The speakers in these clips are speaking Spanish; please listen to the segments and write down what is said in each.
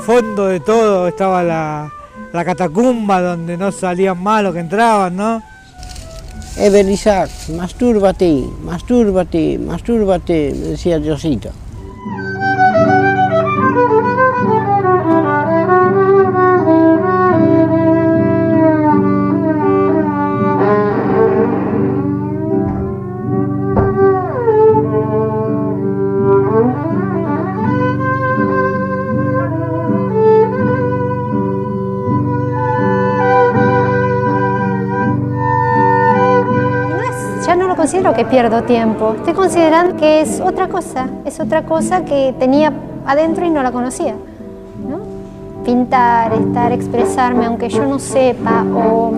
fondo de todo estaba la catacumba donde no salían más los que entraban, ¿no? Eber-Isaac, mastúrbate, mastúrbate, mastúrbate, me decía Diosito. Ya no lo considero que pierdo tiempo, estoy considerando que es otra cosa que tenía adentro y no la conocía, ¿no? Pintar, estar, expresarme, aunque yo no sepa, o...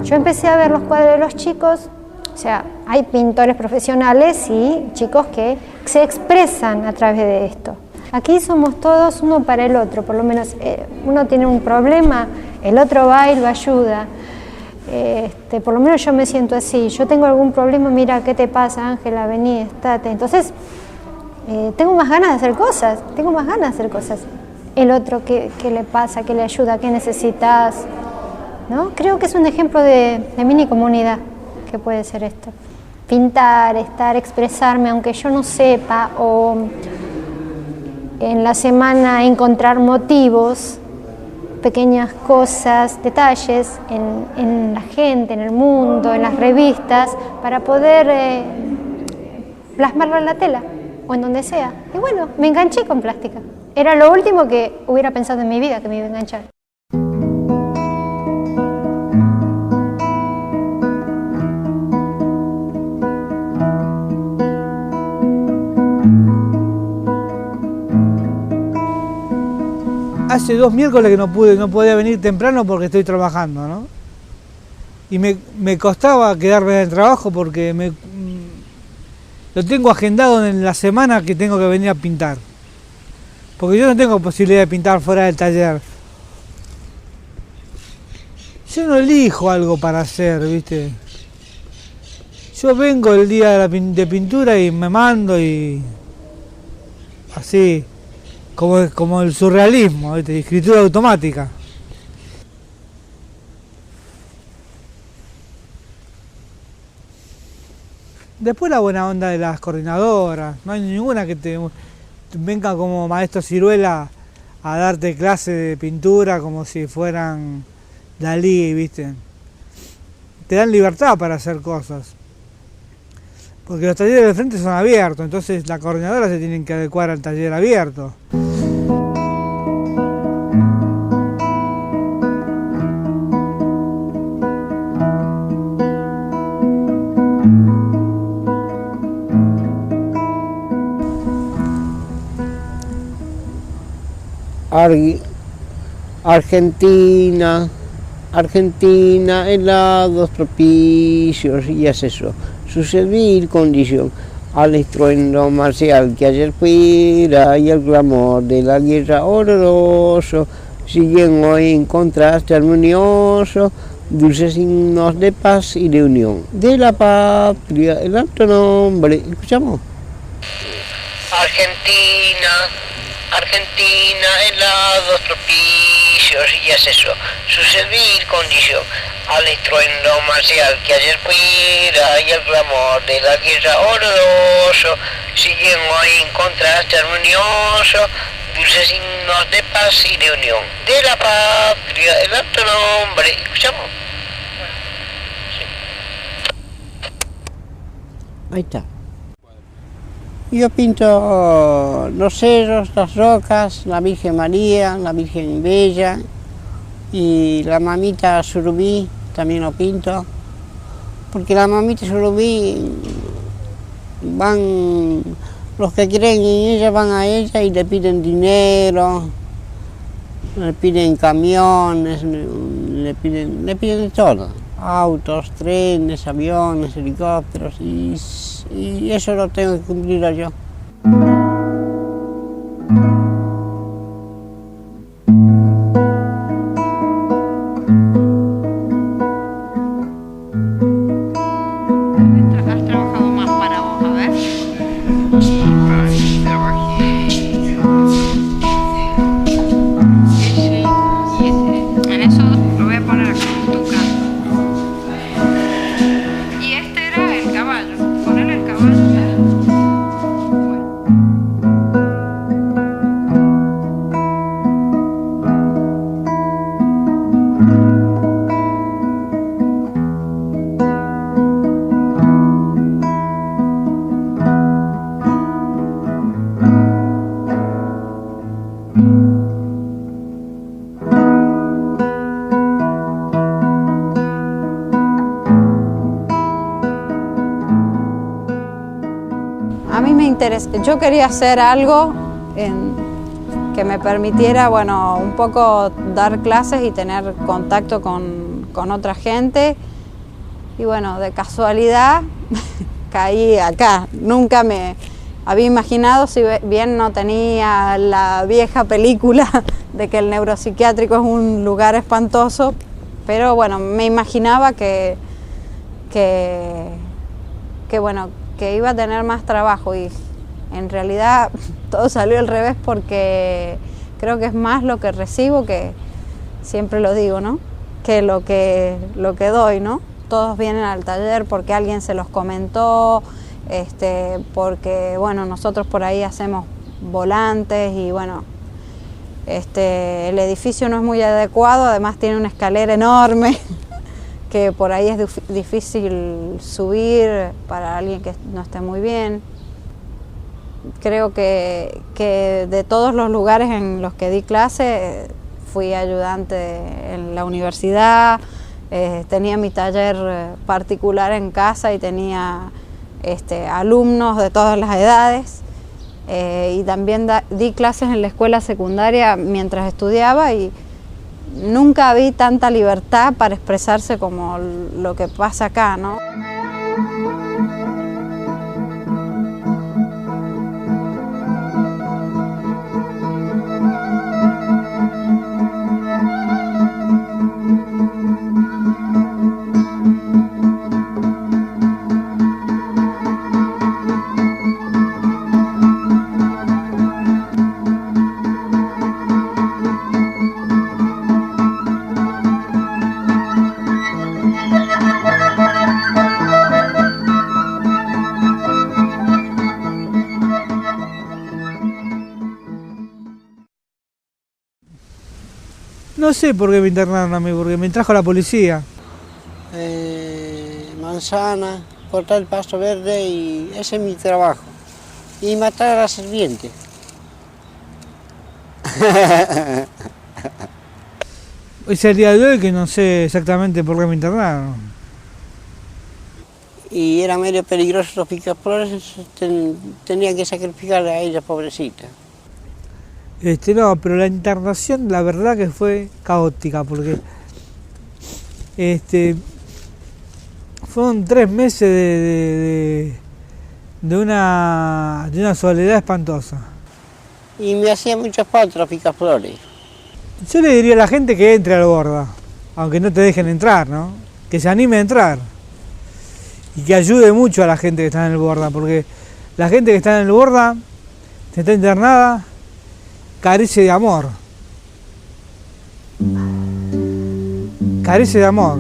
Yo empecé a ver los cuadros de los chicos, o sea, hay pintores profesionales y chicos que se expresan a través de esto. Aquí somos todos uno para el otro, por lo menos uno tiene un problema, el otro va y lo ayuda. Por lo menos yo me siento así, yo tengo algún problema, mira, ¿qué te pasa, Ángela? Vení, estate. Entonces, tengo más ganas de hacer cosas, El otro, ¿qué le pasa? ¿Qué le ayuda? ¿Qué necesitas? ¿No? Creo que es un ejemplo de mini comunidad que puede ser esto. pintar, estar, expresarme, aunque yo no sepa, o en la semana encontrar motivos, pequeñas cosas, detalles en la gente, en el mundo, en las revistas, para poder plasmarlo en la tela o en donde sea. Y bueno, me enganché con plástica. Era lo último que hubiera pensado en mi vida, que me iba a enganchar. Hace 2 miércoles que no podía venir temprano porque estoy trabajando, ¿no? Y me costaba quedarme en el trabajo porque lo tengo agendado en la semana que tengo que venir a pintar. Porque yo no tengo posibilidad de pintar fuera del taller. Yo no elijo algo para hacer, ¿viste? Yo vengo el día de pintura y me mando y así. Como el surrealismo, ¿viste? Escritura automática. Después la buena onda de las coordinadoras, no hay ninguna que te venga como maestro Ciruela a darte clase de pintura como si fueran Dalí, ¿viste? Te dan libertad para hacer cosas. Porque los talleres de frente son abiertos, entonces la coordinadora se tienen que adecuar al taller abierto. Argentina, helados propicios y es eso, su servil condición al estruendo marcial que ayer fuera y el clamor de la guerra horroroso, siguen hoy en contraste armonioso, dulces signos de paz y de unión, de la patria, el alto nombre, ¿escuchamos? Argentina, helados propicios y es eso, su servil condición al estruendo marcial que ayer fuera y el clamor de la guerra horroroso, siguen hoy en contraste armonioso, dulces signos de paz y de unión, de la patria, el alto nombre, ¿escuchamos? Sí. Ahí está. Yo pinto los cerros, las rocas, la Virgen María, la Virgen Bella y la mamita Surubí, también lo pinto, porque la mamita Surubí van, los que creen en ella van a ella y le piden dinero, le piden camiones, le piden de todo, autos, trenes, aviones, helicópteros y eso lo tengo que cumplir yo. ¿Has trabajado más para vos? A ver. En eso lo voy a poner acá, tuca. Y este era el caballo. Ponerle el caballo. A mí me interesa, yo quería hacer algo que me permitiera, bueno, un poco dar clases y tener contacto con otra gente. Y bueno, de casualidad caí acá. Nunca me había imaginado, si bien no tenía la vieja película de que el neuropsiquiátrico es un lugar espantoso, pero bueno, me imaginaba que bueno, que iba a tener más trabajo y en realidad todo salió al revés porque creo que es más lo que recibo, que siempre lo digo, ¿no? Que lo que doy, ¿no? todos vienen al taller porque alguien se los comentó, porque bueno, nosotros por ahí hacemos volantes y bueno, el edificio no es muy adecuado, además tiene una escalera enorme que por ahí es difícil subir para alguien que no esté muy bien. Creo que de todos los lugares en los que di clase, fui ayudante en la universidad, tenía mi taller particular en casa y tenía alumnos de todas las edades, y también di clases en la escuela secundaria mientras estudiaba y nunca vi tanta libertad para expresarse como lo que pasa acá, ¿no? No sé por qué me internaron a mí, porque me trajo la policía. Manzana, cortar el pasto verde y ese es mi trabajo. Y matar a la serpiente. Es el día de hoy que no sé exactamente por qué me internaron. Y era medio peligroso los picaflores, tenía que sacrificar a ella, pobrecita. No, pero la internación la verdad que fue caótica porque fueron 3 meses de una soledad espantosa. Y me hacía mucha falta los picaflores. Yo le diría a la gente que entre al Borda, aunque no te dejen entrar, ¿no? Que se anime a entrar y que ayude mucho a la gente que está en el Borda, porque la gente que está en el Borda, que está internada, carece de amor. Carece de amor.